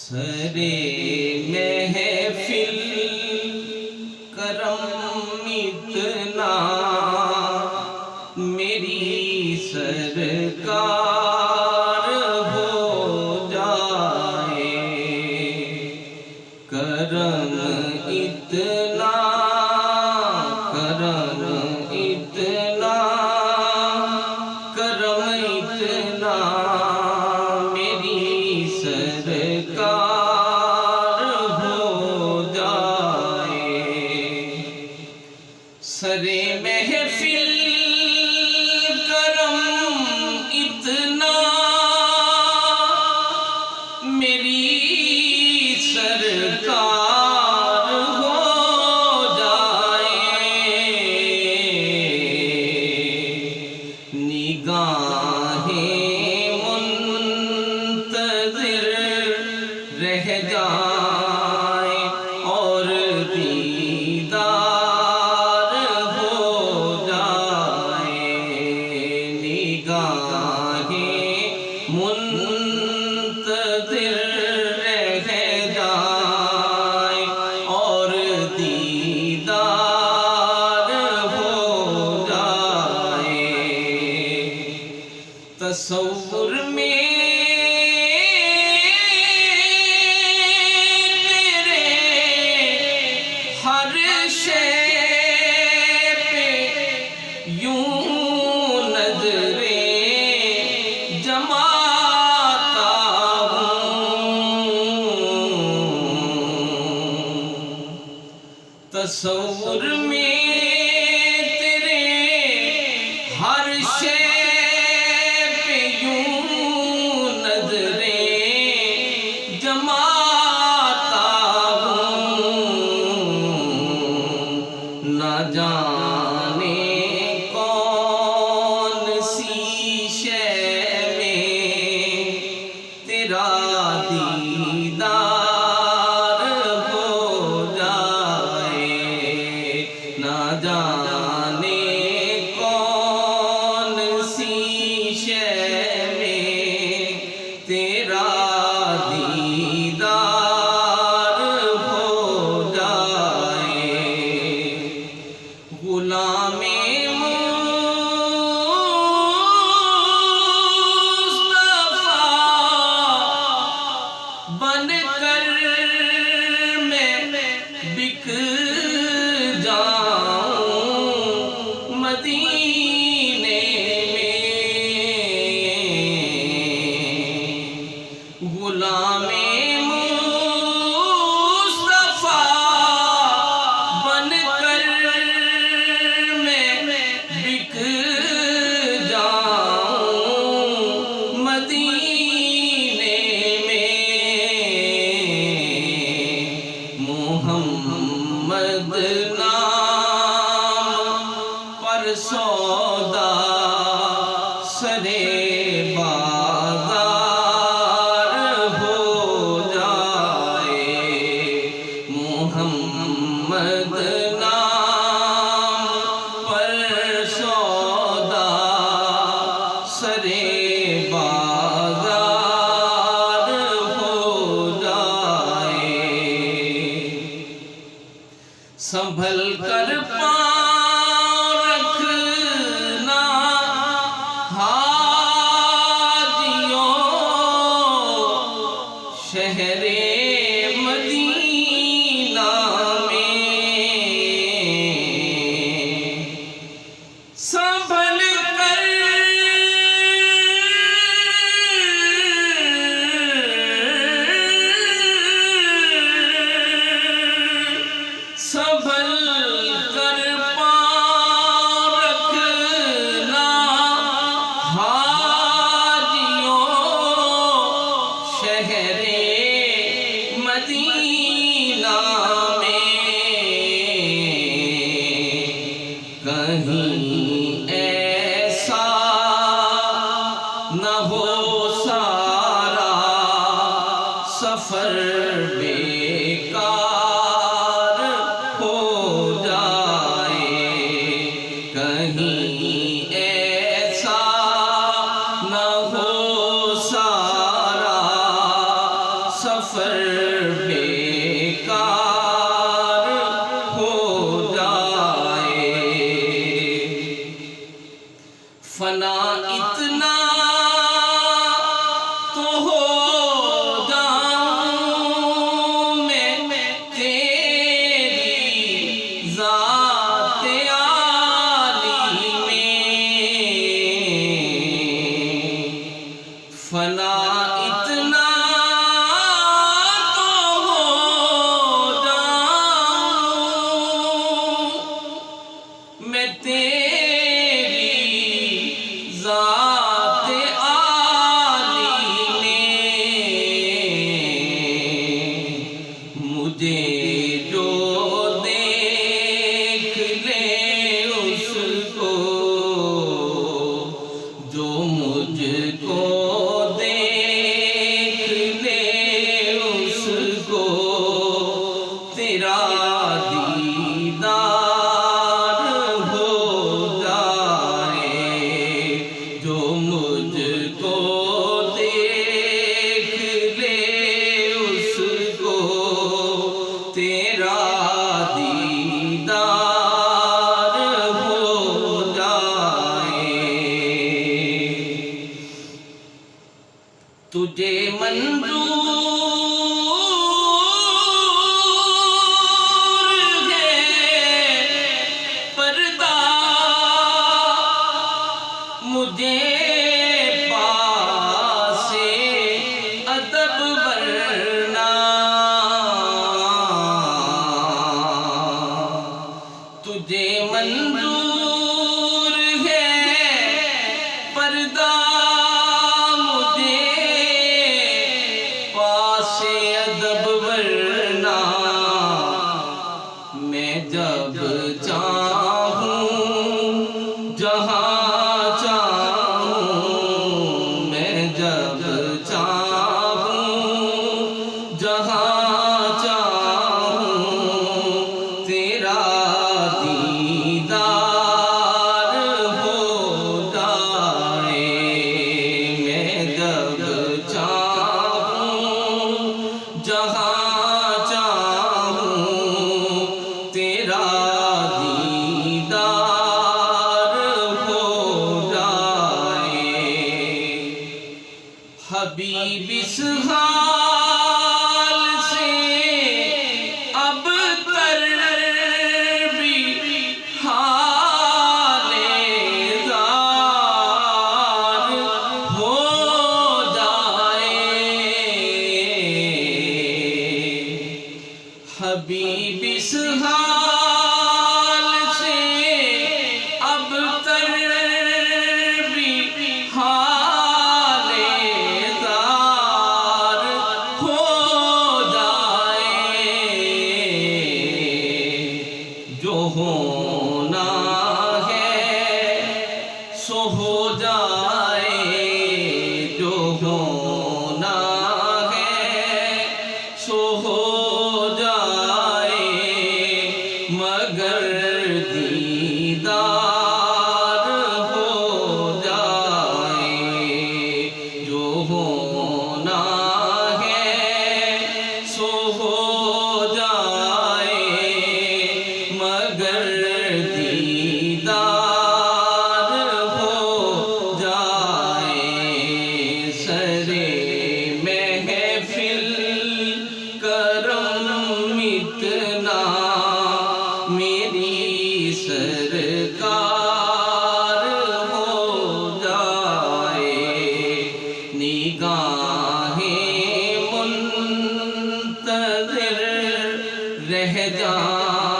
سرے محفل کرم اتنا میری سرکار ہو جائے، کرم اتنا کرم اتنا کرم اتنا میری سرکار ہو جائے۔ سرے محفل کرم اتنا میری سرکار ہو جائے، نگاہیں منتظر رہ جائیں اور دیدار ہو جائے، نگاہیں منتظر رہ جائیں اور دیدار ہو جائے۔ تصور میں ہر شے پہ یوں نظریں جماتا ہوں، تصور میں تیرے ہر شے پہ یوں نظریں جماتا نہ جانے کون سی شے میں تیرا دیدار ہو جائے، نہ جانے کون سی شے میں تیرا دیدار ہو جائے۔ غلام مصطفیٰ بن کر میں بک جاؤں مدینے میں، غلام محمد نام پر سودا سرے بازار ہو جائے، محمد نام پر سودا سرے بازار ہو جائے۔ سنبھل کر پاؤں رکھنا حاجیوں شہر مدینہ میں، سنبھل کر سنبھل کر پاؤں رکھنا حاجیوں شہر مدینہ میں، کہیں ایسا نہ ہو سارا سفر بیکار ہو جائے، کہیں ایسا نہ ہو سارا سفر بیکار ہو جائے، فنا اتنا تو ہو جاؤں میں تیری ذات عالی میں، فنا اتنا تو ہو جاؤں میں تیری ذات عالی میں، مجھے جو دیکھ لے اس کو، جو مجھ کو دیکھ لے اس کو، تیرا دیدار ہو جائے، جو مجھ کو دیکھ لے اس کو، تیرا دیدار ہو جائے، تجھے منظور ہے پردہ، مجھے پاس ادب ورنہ، تجھے منظور ہے پردہ، مجھے پاس ادب ورنہ، میں جب چاہوں جہاں چاہوں، میں جب چاہوں جہاں چاہوں، تیرا دیدار ہو جائے، میں جب چاہوں جہاں چاہوں، تیرا دیدار ہو جائے، حبیب اس حال سے اب تر بھی حال زار ہو جائے، حبیب اس حال سے اب تر بھی حال زار ہو جائے، جو ہونا ہے سو ہو جائے، جو ہونا ہے سو ہو جائے، مگر دیدار ہو جائے، جو ہونا ہے سو ہو جائے، مگر دیدار ہو جائے، سرے محفل کرم اتنا میری سرکار ہو جائے، نگاہیں منتظر رہ جائیں،